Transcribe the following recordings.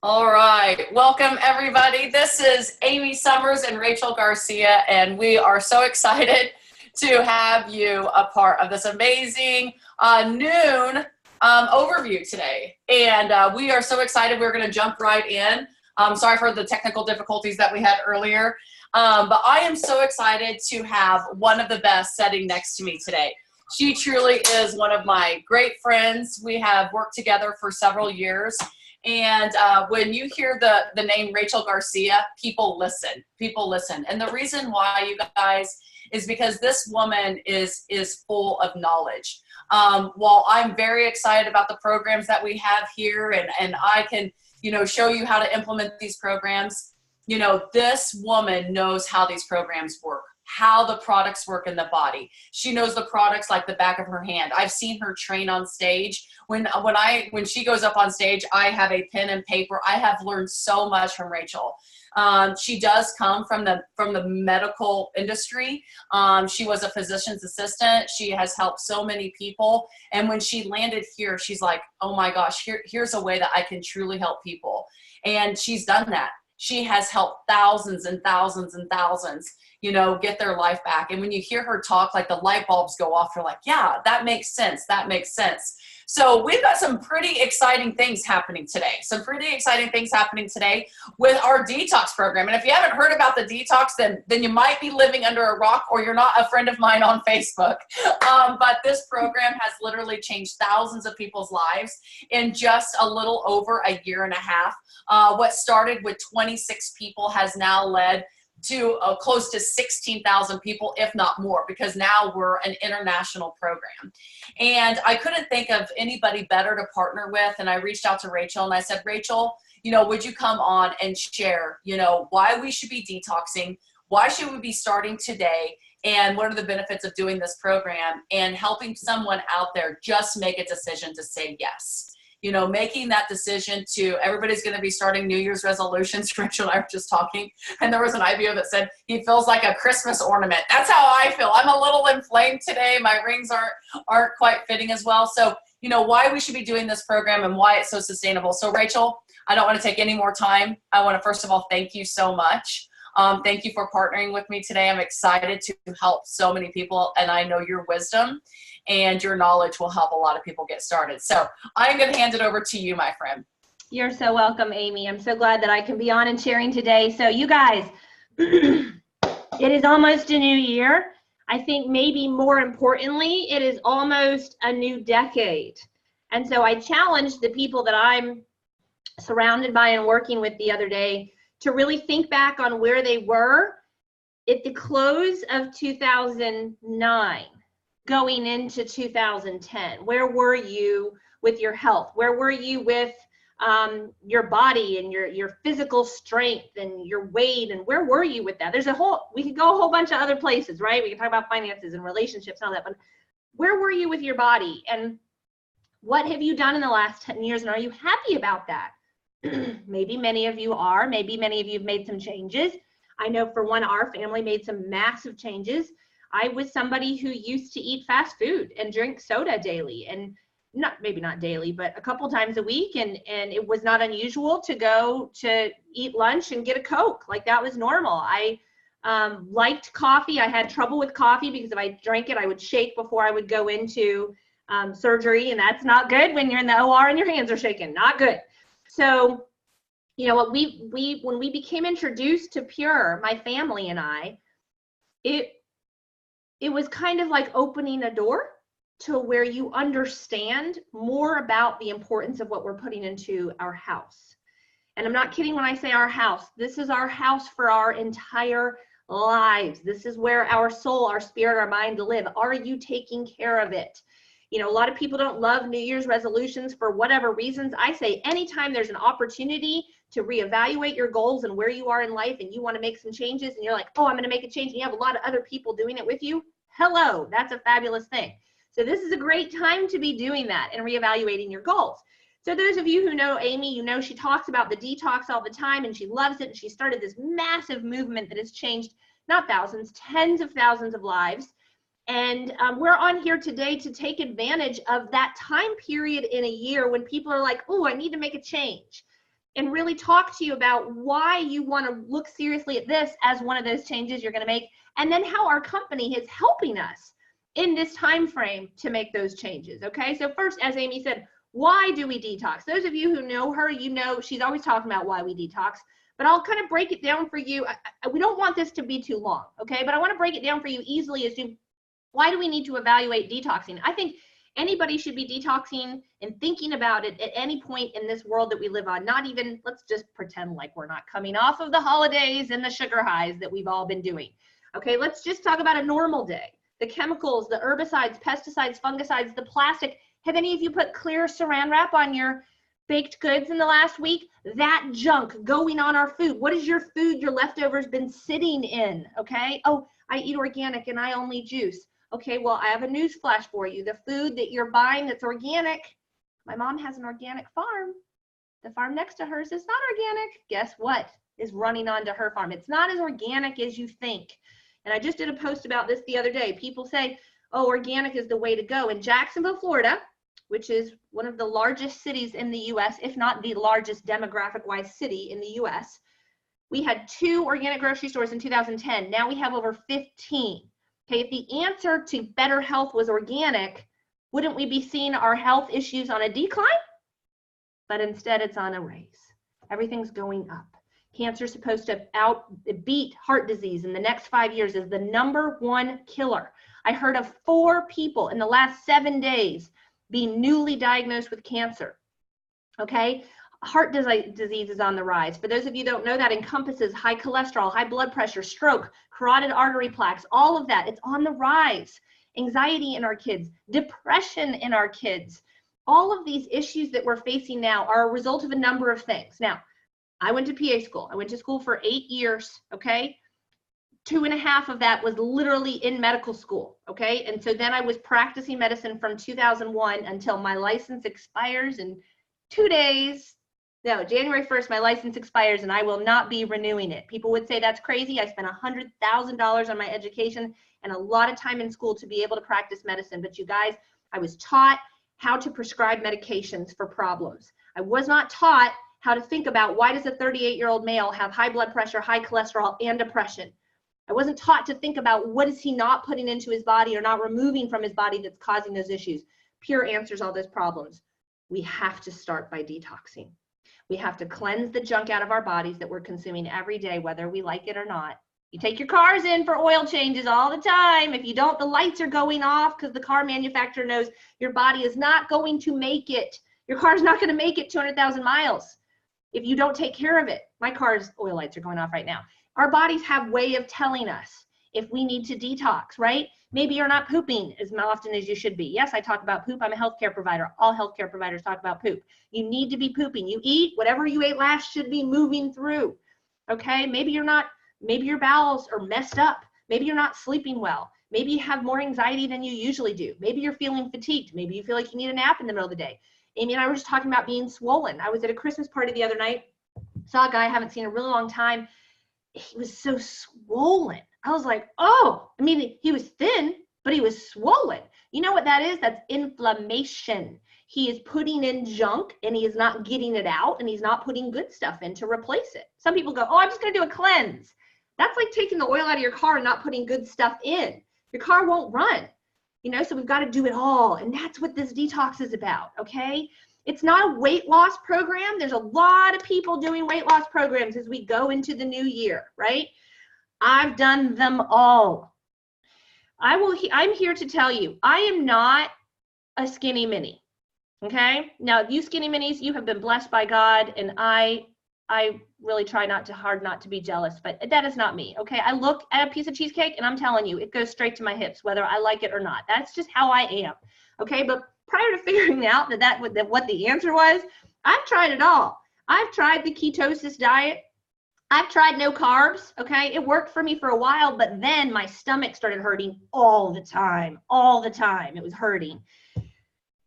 All right, welcome everybody. This is Amy Summers and Rachel Garcia, and we are so excited to have you a part of this amazing noon overview today. And we are so excited. We're going to jump right in. Sorry for the technical difficulties that we had earlier, but I am so excited to have one of the best sitting next to me today. She truly is one of my great friends. We have worked together for several years. And when you hear the name Rachel Garcia, people listen. People listen. And the reason why, you guys, is because this woman is full of knowledge. While I'm very excited about the programs that we have here, and I can, show you how to implement these programs, this woman knows how these programs work, how the products work in the body. She knows the products like the back of her hand. I've seen her train on stage. When she goes up on stage, I have a pen and paper. I have learned so much from Rachel. She does come from the medical industry. She was a physician's assistant. She has helped so many people. And when she landed here, she's like, oh my gosh, here's a way that I can truly help people. And she's done that. She has helped thousands and thousands and thousands, get their life back. And when you hear her talk, like the light bulbs go off, you're like, yeah, that makes sense. That makes sense. So we've got some pretty exciting things happening today. With our detox program. And if you haven't heard about the detox, then you might be living under a rock, or you're not a friend of mine on Facebook. But this program has literally changed thousands of people's lives in just a little over a year and a half. What started with 26 people has now led to close to 16,000 people, if not more, because now we're an international program. And I couldn't think of anybody better to partner with. And I reached out to Rachel and I said, Rachel, would you come on and share, why we should be detoxing? Why should we be starting today? And what are the benefits of doing this program and helping someone out there just make a decision to say yes? Making that decision to, everybody's going to be starting New Year's resolutions. Rachel and I were just talking, and there was an IBO that said he feels like a Christmas ornament. That's how I feel. I'm a little inflamed today. My rings aren't quite fitting as well. So, why we should be doing this program and why it's so sustainable. So, Rachel, I don't want to take any more time. I want to, first of all, thank you so much. Thank you for partnering with me today. I'm excited to help so many people, and I know your wisdom and your knowledge will help a lot of people get started. So I'm going to hand it over to you, my friend. You're so welcome, Amy. I'm so glad that I can be on and sharing today. So you guys, it is almost a new year. I think maybe more importantly, it is almost a new decade. And so I challenged the people that I'm surrounded by and working with the other day to really think back on where they were at the close of 2009. Going into 2010, where were you with your health? Where were you with your body and your physical strength and your weight? And where were you with that? We could go a whole bunch of other places, right? We can talk about finances and relationships and all that, but where were you with your body? And what have you done in the last 10 years? And are you happy about that? Maybe many of you are. Maybe many of you have made some changes. I know for one, our family made some massive changes. I was somebody who used to eat fast food and drink soda daily, and maybe not daily, but a couple times a week. And it was not unusual to go to eat lunch and get a Coke. Like that was normal. I liked coffee. I had trouble with coffee because if I drank it, I would shake before I would go into surgery. And that's not good when you're in the OR and your hands are shaking, not good. So, what when we became introduced to Pure, my family and I, it was kind of like opening a door to where you understand more about the importance of what we're putting into our house. And I'm not kidding when I say our house. This is our house for our entire lives. This is where our soul, our spirit, our mind live. Are you taking care of it? A lot of people don't love New Year's resolutions for whatever reasons. I say anytime there's an opportunity to reevaluate your goals and where you are in life and you want to make some changes and you're like, oh, I'm going to make a change, and you have a lot of other people doing it with you, hello, that's a fabulous thing. So this is a great time to be doing that and reevaluating your goals. So those of you who know Amy, she talks about the detox all the time and she loves it, and she started this massive movement that has changed not thousands, tens of thousands of lives. And we're on here today to take advantage of that time period in a year when people are like, oh, I need to make a change. and really talk to you about why you want to look seriously at this as one of those changes you're going to make, and then how our company is helping us in this time frame to make those changes. Okay, so first, as Amy said, why do we detox? Those of you who know her, you know she's always talking about why we detox, but I'll kind of break it down for you. We don't want this to be too long, okay, but I want to break it down for you easily as to why do we need to evaluate detoxing. I think anybody should be detoxing and thinking about it at any point in this world that we live on. Not even, let's just pretend like we're not coming off of the holidays and the sugar highs that we've all been doing. Okay, let's just talk about a normal day. The chemicals, the herbicides, pesticides, fungicides, the plastic. Have any of you put clear saran wrap on your baked goods in the last week? That junk going on our food. What is your food, your leftovers been sitting in? Okay, oh, I eat organic and I only juice. Okay, well, I have a news flash for you. The food that you're buying that's organic, my mom has an organic farm. The farm next to hers is not organic. Guess what is running onto her farm? It's not as organic as you think. And I just did a post about this the other day. People say, oh, organic is the way to go. In Jacksonville, Florida, which is one of the largest cities in the US, if not the largest demographic-wise city in the US, we had 2 organic grocery stores in 2010. Now we have over 15. Okay, if the answer to better health was organic, wouldn't we be seeing our health issues on a decline? But instead it's on a raise. Everything's going up. Cancer is supposed to beat heart disease in the next 5 years as the #1 killer. I heard of 4 people in the last 7 days being newly diagnosed with cancer. Okay, heart disease is on the rise. For those of you who don't know, that encompasses high cholesterol, high blood pressure, stroke, carotid artery plaques, all of that. It's on the rise. Anxiety in our kids, depression in our kids. All of these issues that we're facing now are a result of a number of things. Now, I went to PA school. I went to school for 8 years, okay? 2.5 of that was literally in medical school, okay? And so then I was practicing medicine from 2001 until my license expires in 2 days. No, January 1st, my license expires and I will not be renewing it. People would say that's crazy. I spent $100,000 on my education and a lot of time in school to be able to practice medicine. But you guys, I was taught how to prescribe medications for problems. I was not taught how to think about why does a 38-year-old male have high blood pressure, high cholesterol, and depression. I wasn't taught to think about what is he not putting into his body or not removing from his body that's causing those issues. Pure answers all those problems. We have to start by detoxing. We have to cleanse the junk out of our bodies that we're consuming every day, whether we like it or not. You take your cars in for oil changes all the time. If you don't, the lights are going off because the car manufacturer knows your body is not going to make it. Your car's not going to make it 200,000 miles if you don't take care of it. My car's oil lights are going off right now. Our bodies have a way of telling us if we need to detox, right? Maybe you're not pooping as often as you should be. Yes, I talk about poop. I'm a healthcare provider. All healthcare providers talk about poop. You need to be pooping. You eat, whatever you ate last should be moving through, okay? Maybe you're not, maybe your bowels are messed up. Maybe you're not sleeping well. Maybe you have more anxiety than you usually do. Maybe you're feeling fatigued. Maybe you feel like you need a nap in the middle of the day. Amy and I were just talking about being swollen. I was at a Christmas party the other night, saw a guy I haven't seen in a really long time. He was so swollen. I was like, oh, I mean, he was thin, but he was swollen. You know what that is? That's inflammation. He is putting in junk and he is not getting it out and he's not putting good stuff in to replace it. Some people go, oh, I'm just going to do a cleanse. That's like taking the oil out of your car and not putting good stuff in. Your car won't run. You know, so we've got to do it all. And that's what this detox is about, okay? It's not a weight loss program. There's a lot of people doing weight loss programs as we go into the new year, right? I've done them all. I'm here to tell you, I am not a skinny mini, okay? Now, you skinny minis, you have been blessed by God, and I really try hard not to be jealous, but that is not me, okay? I look at a piece of cheesecake and I'm telling you, it goes straight to my hips, whether I like it or not. That's just how I am, okay? But prior to figuring out what the answer was, I've tried it all. I've tried the ketosis diet. I've tried no carbs, okay? It worked for me for a while, but then my stomach started hurting all the time. It was hurting.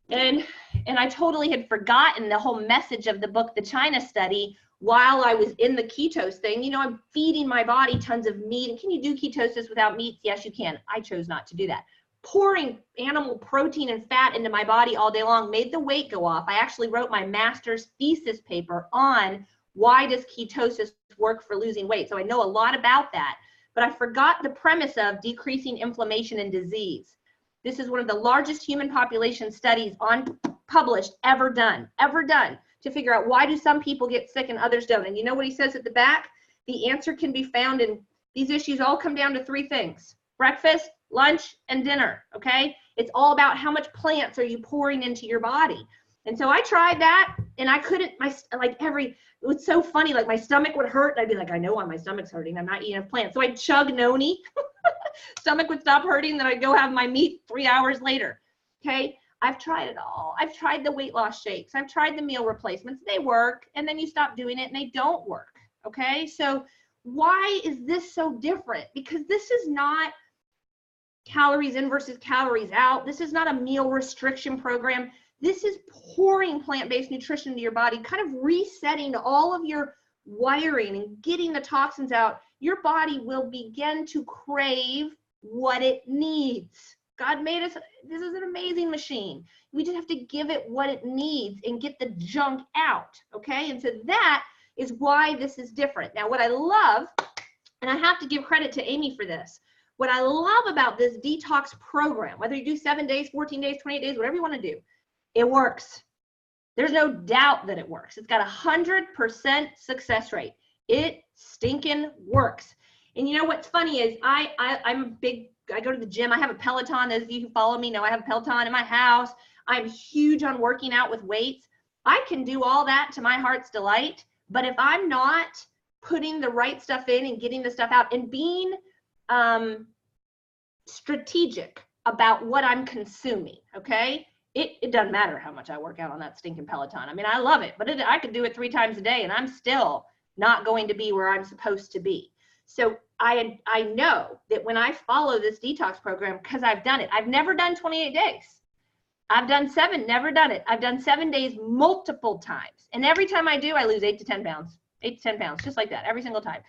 And I totally had forgotten the whole message of the book, The China Study, while I was in the ketose thing. You know, I'm feeding my body tons of meat. And can you do ketosis without meats? Yes, you can. I chose not to do that. pouring animal protein and fat into my body all day long, made the weight go off. I actually wrote my master's thesis paper on why does ketosis work for losing weight. So I know a lot about that, but I forgot the premise of decreasing inflammation and disease. This is one of the largest human population studies published ever done, to figure out why do some people get sick and others don't. And you know what he says at the back? The answer can be found in these issues. All come down to 3 things: breakfast, lunch, and dinner. Okay, it's all about how much plants are you pouring into your body. And so I tried that, and I couldn't. It was so funny. Like my stomach would hurt, and I'd be like, I know why my stomach's hurting. I'm not eating enough plants. So I'd chug noni. Stomach would stop hurting, then I'd go have my meat 3 hours later. Okay, I've tried it all. I've tried the weight loss shakes. I've tried the meal replacements. They work, and then you stop doing it, and they don't work. Okay, so why is this so different? Because this is not calories in versus calories out. This is not a meal restriction program. This is pouring plant-based nutrition into your body, kind of resetting all of your wiring and getting the toxins out. Your body will begin to crave what it needs. God made us, this is an amazing machine. We just have to give it what it needs and get the junk out, okay? And so that is why this is different. Now, what I love, and I have to give credit to Amy for this, what I love about this detox program, whether you do 7 days, 14 days, 28 days, whatever you want to do, it works. There's no doubt that it works. It's got a 100% success rate. It stinking works. And you know what's funny is I'm a big, I go to the gym. I have a Peloton. Those of you who follow me know I have a Peloton in my house. I'm huge on working out with weights. I can do all that to my heart's delight. But if I'm not putting the right stuff in and getting the stuff out and being strategic about what I'm consuming, okay? It doesn't matter how much I work out on that stinking Peloton. I mean, I love it, but I could do it 3 times a day and I'm still not going to be where I'm supposed to be. So I know that when I follow this detox program, because I've done it, I've never done 28 days. I've done 7, never done it. I've done 7 days multiple times. And every time I do, I lose 8 to 10 pounds, 8 to 10 pounds, just like that, every single time.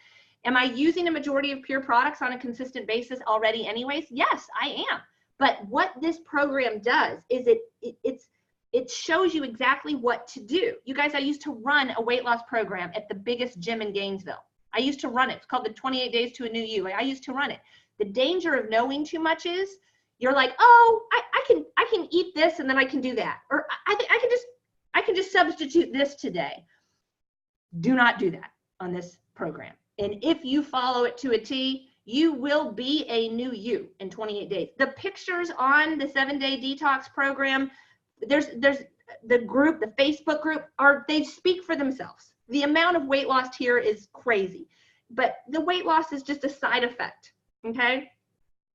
Am I using a majority of pure products on a consistent basis already anyways? Yes, I am. But what this program does is it shows you exactly what to do. You guys, I used to run a weight loss program at the biggest gym in Gainesville. I used to run it. It's called the 28 Days to a New You. I used to run it. The danger of knowing too much is you're like, oh, I can eat this and then I can do that. Or I can just substitute this today. Do not do that on this program. And if you follow it to a T, you will be a new you in 28 days. The pictures on the 7-day detox program, there's the group, the Facebook group, they speak for themselves. The amount of weight lost here is crazy, but the weight loss is just a side effect, okay?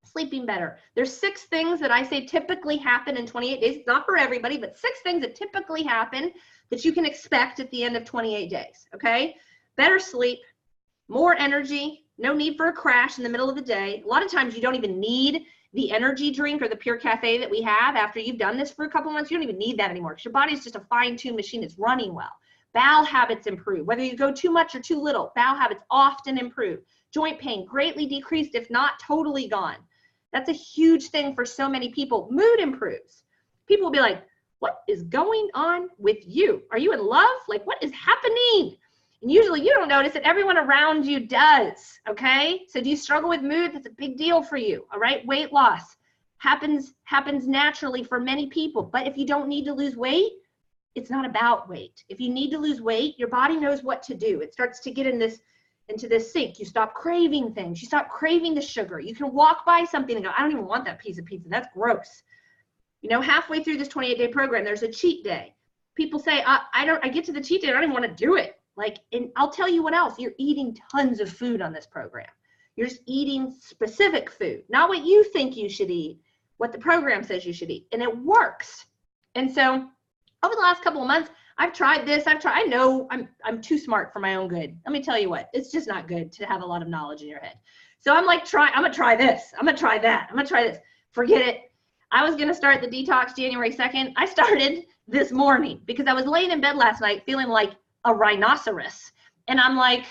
Sleeping better. There's 6 things that I say typically happen in 28 days. It's not for everybody, but 6 things that typically happen that you can expect at the end of 28 days, okay? Better sleep, more energy, no need for a crash in the middle of the day. A lot of times you don't even need the energy drink or the pure cafe that we have after you've done this for a couple of months. You don't even need that anymore because your body is just a fine-tuned machine. It's running well. Bowel habits improve. Whether you go too much or too little, bowel habits often improve. Joint pain greatly decreased, if not totally gone. That's a huge thing for so many people. Mood improves. People will be like, what is going on with you? Are you in love? Like, what is happening? And usually you don't notice it. Everyone around you does, okay? So do you struggle with mood? That's a big deal for you, all right? Weight loss happens naturally for many people. But if you don't need to lose weight, it's not about weight. If you need to lose weight, your body knows what to do. It starts to get into this sync. You stop craving things. You stop craving the sugar. You can walk by something and go, I don't even want that piece of pizza. That's gross. You know, halfway through this 28-day program, there's a cheat day. People say, I get to the cheat day, I don't even want to do it. Like, and I'll tell you what else, you're eating tons of food on this program. You're just eating specific food, not what you think you should eat, what the program says you should eat, and it works. And so over the last couple of months, I've tried this, I know I'm too smart for my own good. Let me tell you what, it's just not good to have a lot of knowledge in your head. So I'm like, I'm gonna try this, I'm gonna try that, I'm gonna try this, forget it. I was gonna start the detox January 2nd. I started this morning because I was laying in bed last night feeling like a rhinoceros. And I'm like,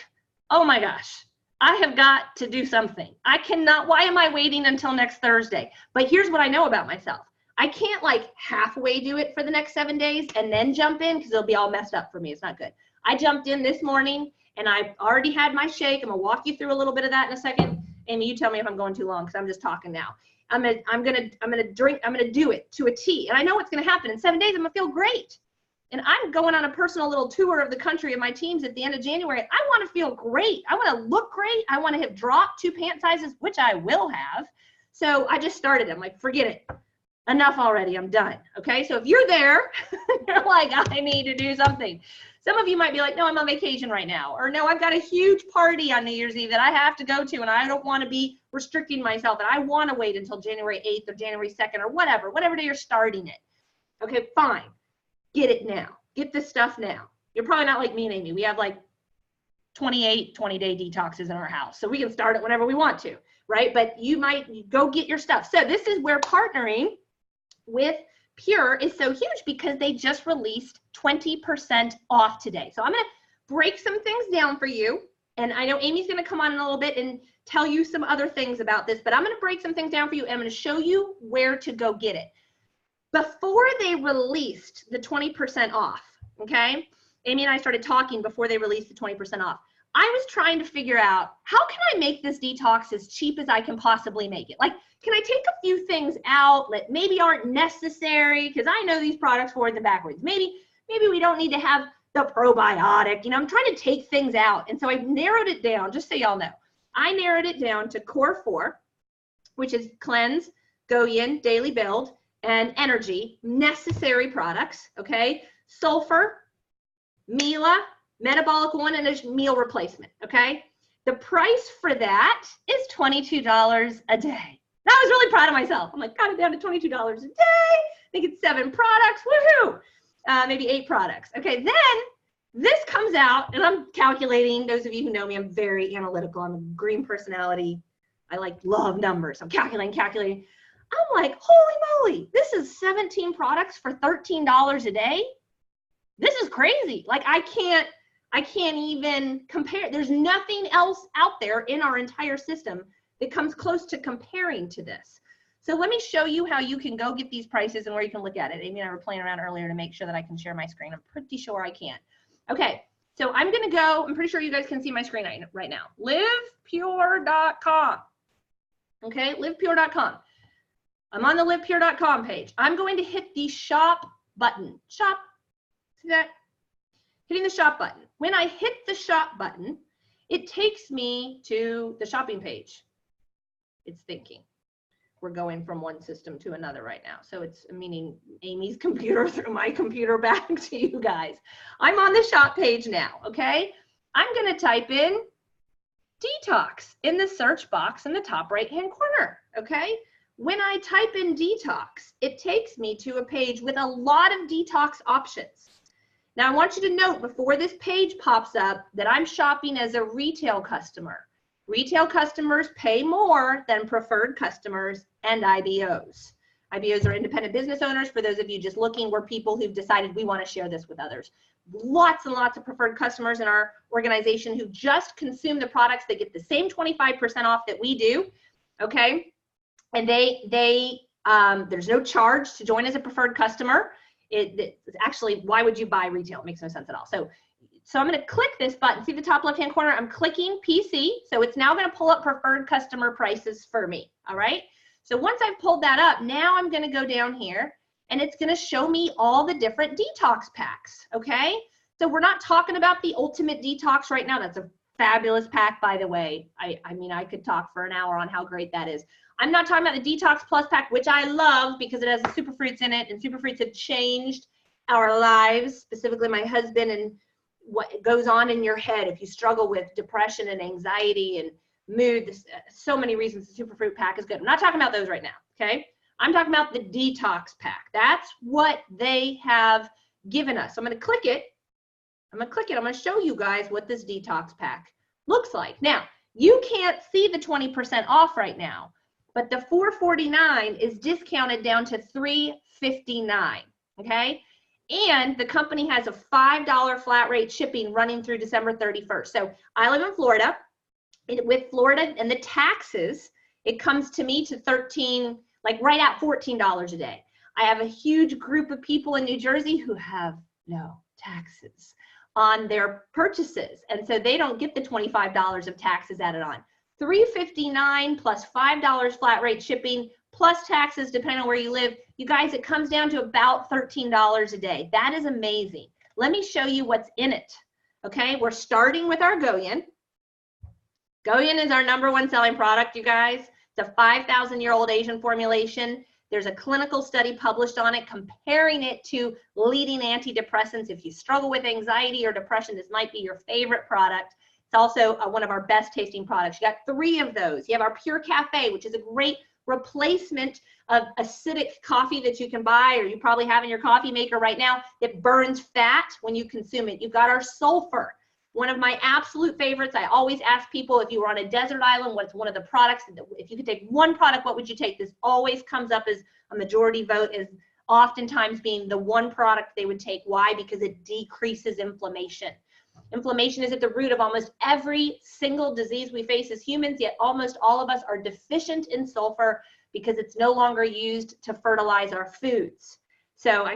oh my gosh, I have got to do something. I cannot, why am I waiting until next Thursday? But here's what I know about myself. I can't like halfway do it for the next 7 days and then jump in because it'll be all messed up for me. It's not good. I jumped in this morning and I already had my shake. I'm gonna walk you through a little bit of that in a second. Amy, you tell me if I'm going too long because I'm just talking now. I'm gonna do it to a T. And I know what's gonna happen. In 7 days, I'm gonna feel great. And I'm going on a personal little tour of the country of my teams at the end of January. I want to feel great. I want to look great. I want to have dropped 2 pant sizes, which I will have. So I just started. I'm like, forget it. Enough already. I'm done. Okay. So if you're there, you're like, I need to do something. Some of you might be like, no, I'm on vacation right now. Or no, I've got a huge party on New Year's Eve that I have to go to and I don't want to be restricting myself and I want to wait until January 8th or January 2nd or whatever day you're starting it. Okay, fine. Get it now. Get this stuff now. You're probably not like me and Amy. We have like 28 20-day detoxes in our house. So we can start it whenever we want to, right? But you might go get your stuff. So this is where partnering with Pure is so huge because they just released 20% off today. So I'm going to break some things down for you. And I know Amy's going to come on in a little bit and tell you some other things about this, but I'm going to break some things down for you and I'm going to show you where to go get it. Before they released the 20% off, okay? Amy and I started talking before they released the 20% off. I was trying to figure out, how can I make this detox as cheap as I can possibly make it? Like, can I take a few things out that maybe aren't necessary? Because I know these products forwards and backwards. Maybe we don't need to have the probiotic. You know, I'm trying to take things out. And so I narrowed it down, just so y'all know. I narrowed it down to Core 4, which is Cleanse, Go Yin, Daily Build, and Energy, necessary products, okay? Sulfur, Mila, Metabolic 1, and a meal replacement, okay? The price for that is $22 a day. And I was really proud of myself. I'm like, got it down to $22 a day. I think it's 7 products, woohoo! Maybe 8 products. Okay, then this comes out, and I'm calculating. Those of you who know me, I'm very analytical. I'm a green personality. I love numbers. I'm calculating. I'm like, holy moly, this is 17 products for $13 a day. This is crazy. Like I can't even compare. There's nothing else out there in our entire system that comes close to comparing to this. So let me show you how you can go get these prices and where you can look at it. Amy and I were playing around earlier to make sure that I can share my screen. I'm pretty sure I can. Okay, so I'm gonna go, I'm pretty sure you guys can see my screen right now. livepure.com. Okay, livepure.com. I'm on the livepure.com page. I'm going to hit the shop button. Shop, see that? Hitting the shop button. When I hit the shop button, it takes me to the shopping page. It's thinking. We're going from one system to another right now. So it's meaning Amy's computer through my computer back to you guys. I'm on the shop page now, okay? I'm gonna type in Detox in the search box in the top right-hand corner, okay? When I type in detox, it takes me to a page with a lot of detox options. Now I want you to note before this page pops up that I'm shopping as a retail customer. Retail customers pay more than preferred customers and IBOs. IBOs are independent business owners. For those of you just looking, we're people who've decided we want to share this with others. Lots and lots of preferred customers in our organization who just consume the products that get the same 25% off that we do, okay? And there's no charge to join as a preferred customer. It's actually, why would you buy retail? It makes no sense at all. So I'm going to click this button. See the top left-hand corner? I'm clicking PC. So it's now going to pull up preferred customer prices for me. All right. So once I've pulled that up, now I'm going to go down here and it's going to show me all the different detox packs. Okay. So we're not talking about the ultimate detox right now. That's a fabulous pack, by the way. I mean, I could talk for an hour on how great that is. I'm not talking about the Detox Plus pack, which I love because it has the superfruits in it, and superfruits have changed our lives, specifically my husband, and what goes on in your head if you struggle with depression and anxiety and mood. So many reasons the superfruit pack is good. I'm not talking about those right now, okay? I'm talking about the Detox pack. That's what they have given us. So I'm going to click it. I'm going to show you guys what this Detox pack looks like. Now, you can't see the 20% off right now, but the $449 is discounted down to $359, okay? And the company has a $5 flat rate shipping running through December 31st. So I live in Florida. with Florida and the taxes, it comes to me to 13, like right at $14 a day. I have a huge group of people in New Jersey who have no taxes on their purchases. And so they don't get the $25 of taxes added on. $3.59 plus $5 flat rate shipping plus taxes, depending on where you live. You guys, it comes down to about $13 a day. That is amazing. Let me show you what's in it. Okay, we're starting with our Goyen. Goyen is our #1 selling product, you guys. It's a 5,000-year-old Asian formulation. There's a clinical study published on it comparing it to leading antidepressants. If you struggle with anxiety or depression, this might be your favorite product. It's also one of our best tasting products. You got 3 of those. You have our Pure Cafe, which is a great replacement of acidic coffee that you can buy, or you probably have in your coffee maker right now. It burns fat when you consume it. You've got our sulfur. One of my absolute favorites. I always ask people, if you were on a desert island, what's one of the products, if you could take one product, what would you take? This always comes up as a majority vote, as oftentimes being the one product they would take. Why? Because it decreases inflammation. Inflammation is at the root of almost every single disease we face as humans, yet almost all of us are deficient in sulfur because it's no longer used to fertilize our foods. So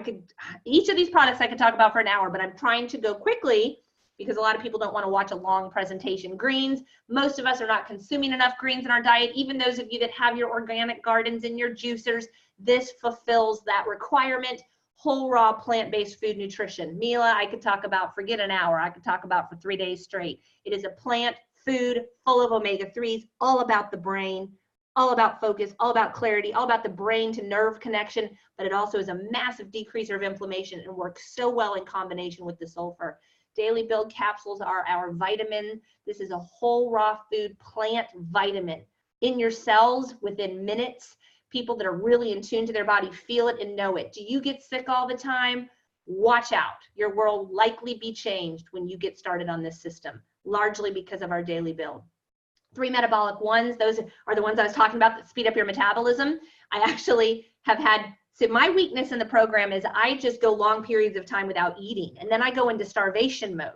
each of these products I could talk about for an hour, but I'm trying to go quickly because a lot of people don't want to watch a long presentation. Greens, most of us are not consuming enough greens in our diet. Even those of you that have your organic gardens and your juicers, this fulfills that requirement. Whole, raw, plant-based food nutrition. Mila, I could talk about, forget an hour, I could talk about for 3 days straight. It is a plant food full of omega-3s, all about the brain, all about focus, all about clarity, all about the brain to nerve connection, but it also is a massive decreaser of inflammation and works so well in combination with the sulfur. Daily Build capsules are our vitamin. This is a whole raw food plant vitamin in your cells within minutes. People that are really in tune to their body feel it and know it. Do you get sick all the time? Watch out. Your world will likely be changed when you get started on this system, largely because of our Daily Build. 3 metabolic ones, those are the ones I was talking about that speed up your metabolism. I actually have had, so my weakness in the program is I just go long periods of time without eating, and then I go into starvation mode.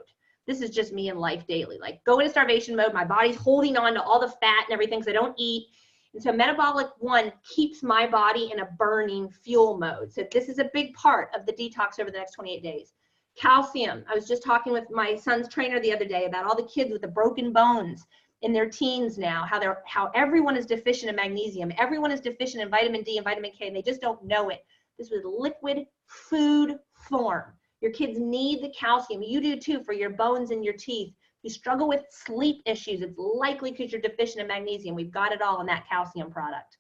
This is just me in life daily. Like, go into starvation mode, my body's holding on to all the fat and everything because I don't eat. And so metabolic 1 keeps my body in a burning fuel mode. So this is a big part of the detox over the next 28 days. Calcium. I was just talking with my son's trainer the other day about all the kids with the broken bones in their teens now, how everyone is deficient in magnesium. Everyone is deficient in vitamin D and vitamin K, and they just don't know it. This was liquid food form. Your kids need the calcium. You do too, for your bones and your teeth. You struggle with sleep issues, it's likely because you're deficient in magnesium. We've got it all in that calcium product.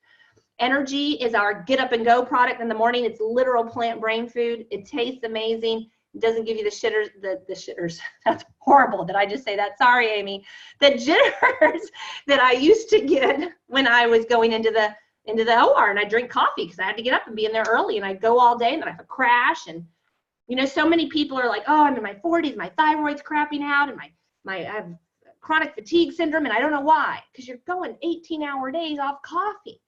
Energy is our get up and go product in the morning. It's literal plant brain food. It tastes amazing. It doesn't give you the shitters, the shitters. That's horrible that I just say that. Sorry, Amy. The jitters that I used to get when I was going into the OR and I drink coffee because I had to get up and be in there early, and I'd go all day and then I have a crash. And you know, so many people are like, oh, I'm in my 40s, my thyroid's crapping out, and I have chronic fatigue syndrome, and I don't know why, because you're going 18-hour days off coffee.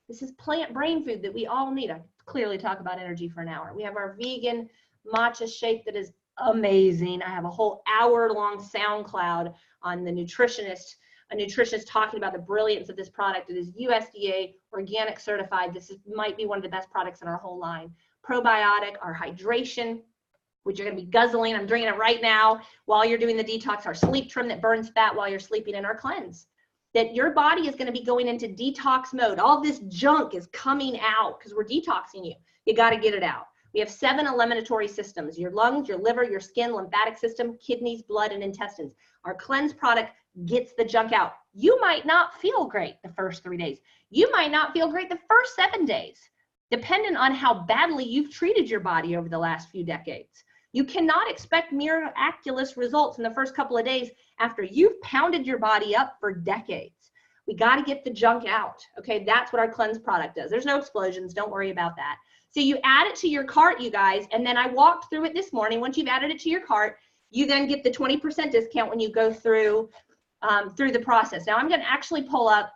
This is plant brain food that we all need. I clearly talk about energy for an hour. We have our vegan matcha shake that is amazing. I have a whole hour-long SoundCloud on the nutritionist, a nutritionist talking about the brilliance of this product. It is USDA organic certified. Might be one of the best products in our whole line. Probiotic, our hydration, which you're going to be guzzling. I'm drinking it right now while you're doing the detox. Our sleep trim that burns fat while you're sleeping, in our cleanse. That your body is going to be going into detox mode. All this junk is coming out because we're detoxing you. You got to get it out. We have 7 eliminatory systems: your lungs, your liver, your skin, lymphatic system, kidneys, blood, and intestines. Our cleanse product gets the junk out. You might not feel great the first 3 days. You might not feel great the first 7 days, depending on how badly you've treated your body over the last few decades. You cannot expect miraculous results in the first couple of days after you've pounded your body up for decades. We got to get the junk out. Okay, that's what our cleanse product does. There's no explosions. Don't worry about that. So you add it to your cart, you guys, and then I walked through it this morning. Once you've added it to your cart, you then get the 20% discount when you go through the process. Now I'm going to actually pull up.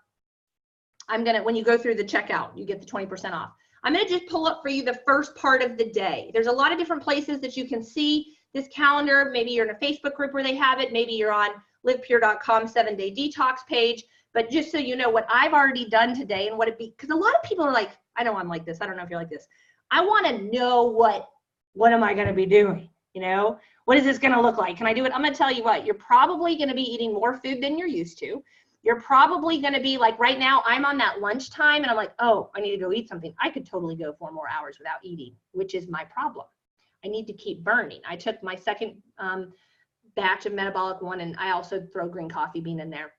When you go through the checkout, you get the 20% off. I'm going to just pull up for you the first part of the day. There's a lot of different places that you can see this calendar. Maybe you're in a Facebook group where they have it. Maybe you're on livepure.com 7-day detox page. But just so you know what I've already done today and what it be, because a lot of people are like, I know I'm like this. I don't know if you're like this. I want to know what am I going to be doing? You know, what is this going to look like? Can I do it? I'm going to tell you what, you're probably going to be eating more food than you're used to. You're probably going to be like, right now I'm on that lunchtime and I'm like, oh, I need to go eat something. I could totally go 4 more hours without eating, which is my problem. I need to keep burning. I took my second batch of metabolic one, and I also throw green coffee bean in there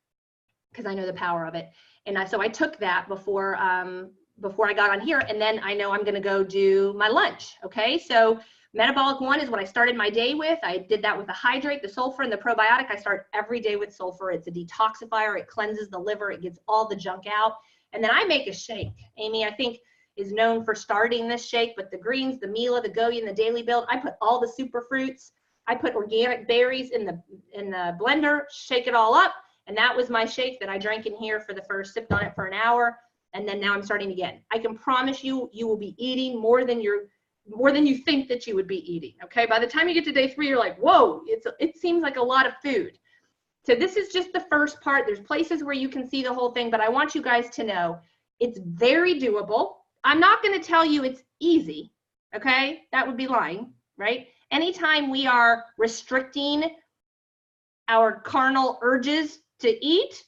because I know the power of it. And so I took that before I got on here, and then I know I'm going to go do my lunch. Okay, so metabolic one is what I started my day with. I did that with the hydrate, the sulfur, and the probiotic. I start every day with sulfur. It's a detoxifier. It cleanses the liver. It gets all the junk out. And then I make a shake. Amy, I think, is known for starting this shake, but the greens, the Mila, the Goya, and the Daily Build, I put all the super fruits. I put organic berries in the blender, shake it all up, and that was my shake that I drank in here for the first, sipped on it for an hour, and then now I'm starting again. I can promise you, you will be eating more than you think that you would be eating. Okay, by the time you get to day 3, you're like, whoa, it seems like a lot of food. So this is just the first part. There's places where you can see the whole thing, but I want you guys to know it's very doable. I'm not going to tell you it's easy, okay? That would be lying, right? Anytime we are restricting our carnal urges to eat,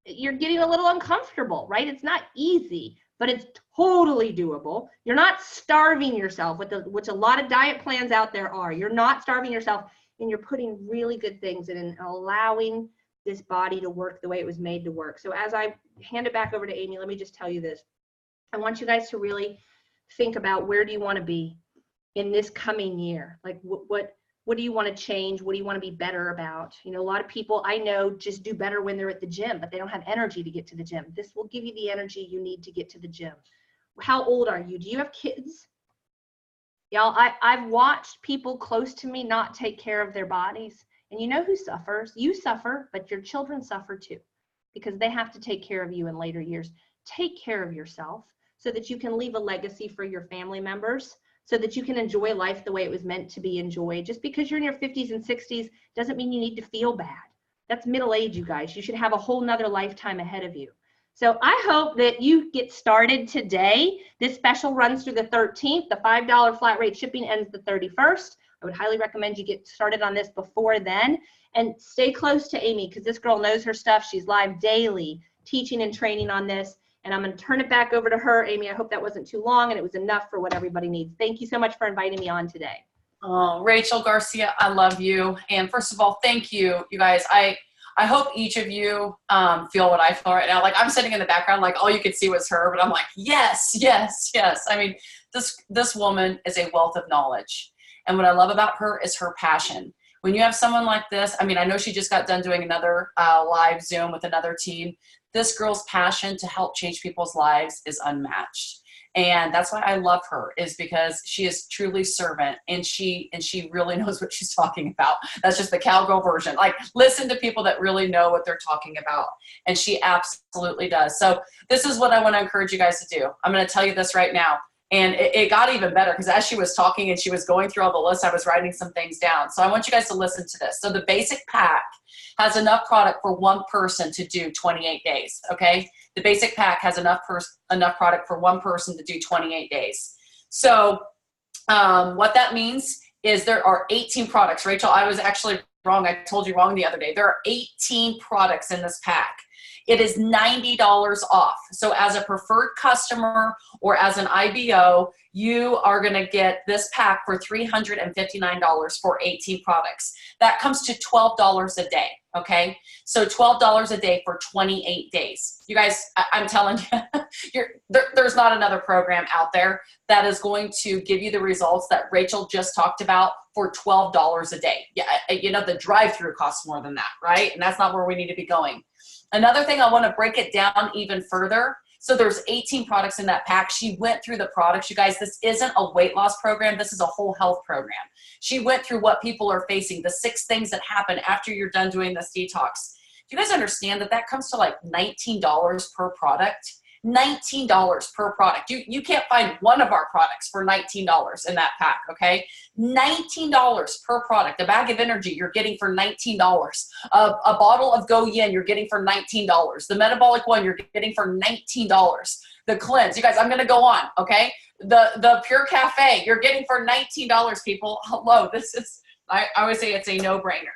you're getting a little uncomfortable, right? It's not easy, but it's totally doable. You're not starving yourself, which a lot of diet plans out there are. You're not starving yourself, and you're putting really good things in and allowing this body to work the way it was made to work. So as I hand it back over to Amy, let me just tell you this. I want you guys to really think about, where do you want to be in this coming year? Like what do you want to change? What do you want to be better about? You know, a lot of people I know just do better when they're at the gym, but they don't have energy to get to the gym. This will give you the energy you need to get to the gym. How old are you? Do you have kids? Y'all, I've watched people close to me not take care of their bodies. And you know who suffers? You suffer, but your children suffer too, because they have to take care of you in later years. Take care of yourself so that you can leave a legacy for your family members, so that you can enjoy life the way it was meant to be enjoyed. Just because you're in your 50s and 60s doesn't mean you need to feel bad. That's middle age, you guys. You should have a whole nother lifetime ahead of you. So I hope that you get started today. This special runs through the 13th. The $5 flat rate shipping ends the 31st. I would highly recommend you get started on this before then. And stay close to Amy, because this girl knows her stuff. She's live daily teaching and training on this. And I'm going to turn it back over to her. Amy, I hope that wasn't too long and it was enough for what everybody needs. Thank you so much for inviting me on today. Oh, Rachel Garcia, I love you. And first of all, thank you, you guys. I hope each of you feel what I feel right now. Like, I'm sitting in the background, like all you could see was her, but I'm like, yes, yes, yes. I mean, this woman is a wealth of knowledge. And what I love about her is her passion. When you have someone like this, I mean, I know she just got done doing another live Zoom with another team. This girl's passion to help change people's lives is unmatched. And that's why I love her, is because she is truly servant, and she really knows what she's talking about. That's just the cowgirl version. Like, listen to people that really know what they're talking about. And she absolutely does. So this is what I want to encourage you guys to do. I'm going to tell you this right now. And it got even better, because as she was talking and she was going through all the lists, I was writing some things down. So I want you guys to listen to this. So the basic pack has enough product for one person to do 28 days, okay? The basic pack has enough product for one person to do 28 days. So what that means is there are 18 products. Rachel, I was actually wrong. I told you wrong the other day. There are 18 products in this pack. It is $90 off. So as a preferred customer or as an IBO, you are going to get this pack for $359 for 18 products. That comes to $12 a day, okay? So $12 a day for 28 days. You guys, I'm telling you, there's not another program out there that is going to give you the results that Rachel just talked about for $12 a day. Yeah, you know, the drive-through costs more than that, right? And that's not where we need to be going. Another thing, I want to break it down even further. So there's 18 products in that pack. She went through the products. You guys, this isn't a weight loss program. This is a whole health program. She went through what people are facing, the 6 things that happen after you're done doing this detox. Do you guys understand that that comes to like $19 per product? $19 per product. You can't find one of our products for $19 in that pack, okay? $19 per product. A bag of energy you're getting for $19. A bottle of Go Yin you're getting for $19. The metabolic one you're getting for $19. The cleanse, you guys, I'm gonna go on, okay? The Pure Cafe you're getting for $19, people. Hello, this is, I would say it's a no-brainer.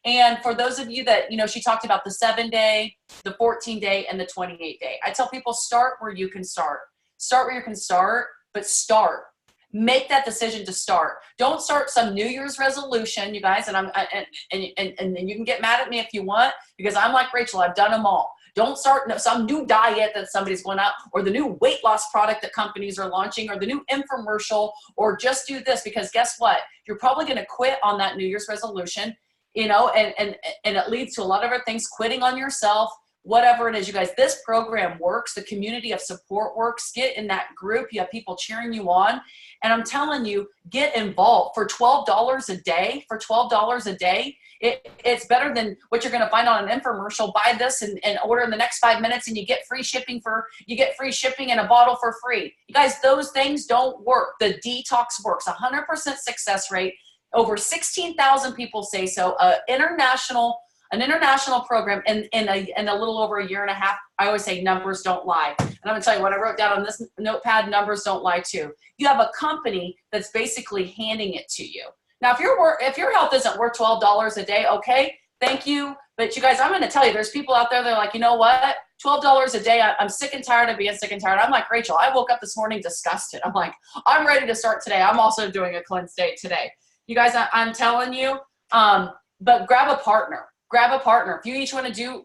And for those of you that, you know, she talked about the 7-day, the 14-day, and the 28-day. I tell people, start where you can start. Start where you can start, but start. Make that decision to start. Don't start some New Year's resolution, you guys, and you can get mad at me if you want, because I'm like Rachel, I've done them all. Don't start some new diet that somebody's going out, or the new weight loss product that companies are launching, or the new infomercial, or just do this, because guess what? You're probably going to quit on that New Year's resolution. You know, and it leads to a lot of other things, quitting on yourself, whatever it is. You guys, this program works. The community of support works. Get in that group. You have people cheering you on. And I'm telling you, get involved. For $12 a day, it's better than what you're going to find on an infomercial. Buy this and order in the next 5 minutes, and you get free shipping and a bottle for free. You guys, those things don't work. The Detox works. 100% success rate. Over 16,000 people say so. An international program in a little over a year and a half. I always say numbers don't lie. And I'm gonna tell you what I wrote down on this notepad, numbers don't lie too. You have a company that's basically handing it to you. Now, if your health isn't worth $12 a day, okay, thank you. But you guys, I'm gonna tell you, there's people out there that are like, you know what? $12 a day, I'm sick and tired of being sick and tired. I'm like Rachel, I woke up this morning disgusted. I'm like, I'm ready to start today. I'm also doing a cleanse day today. You guys, I'm telling you, but grab a partner. Grab a partner. If you each want to do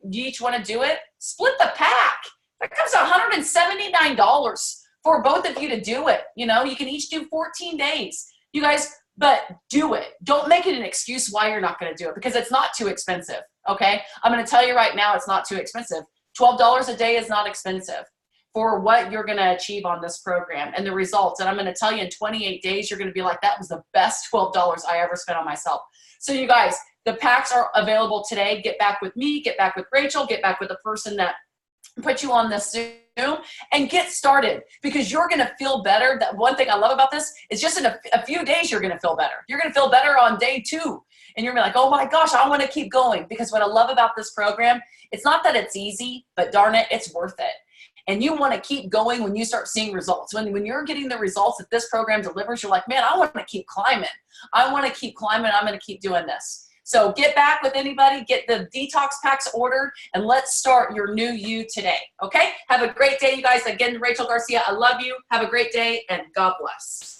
it, split the pack. That comes to $179 for both of you to do it. You know, you can each do 14 days. You guys, but do it. Don't make it an excuse why you're not going to do it, because it's not too expensive. Okay, I'm going to tell you right now, it's not too expensive. $12 a day is not expensive for what you're going to achieve on this program and the results. And I'm going to tell you, in 28 days, you're going to be like, that was the best $12 I ever spent on myself. So you guys, the packs are available today. Get back with me, get back with Rachel, get back with the person that put you on this Zoom, and get started, because you're going to feel better. That one thing I love about this is just in a few days, you're going to feel better. You're going to feel better on day 2. And you're going to be like, oh my gosh, I want to keep going. Because what I love about this program, it's not that it's easy, but darn it, it's worth it. And you want to keep going when you start seeing results. When you're getting the results that this program delivers, you're like, man, I want to keep climbing. I want to keep climbing. I'm going to keep doing this. So get back with anybody, get the Detox packs ordered, and let's start your new you today. Okay? Have a great day, you guys. Again, Rachel Garcia, I love you. Have a great day, and God bless.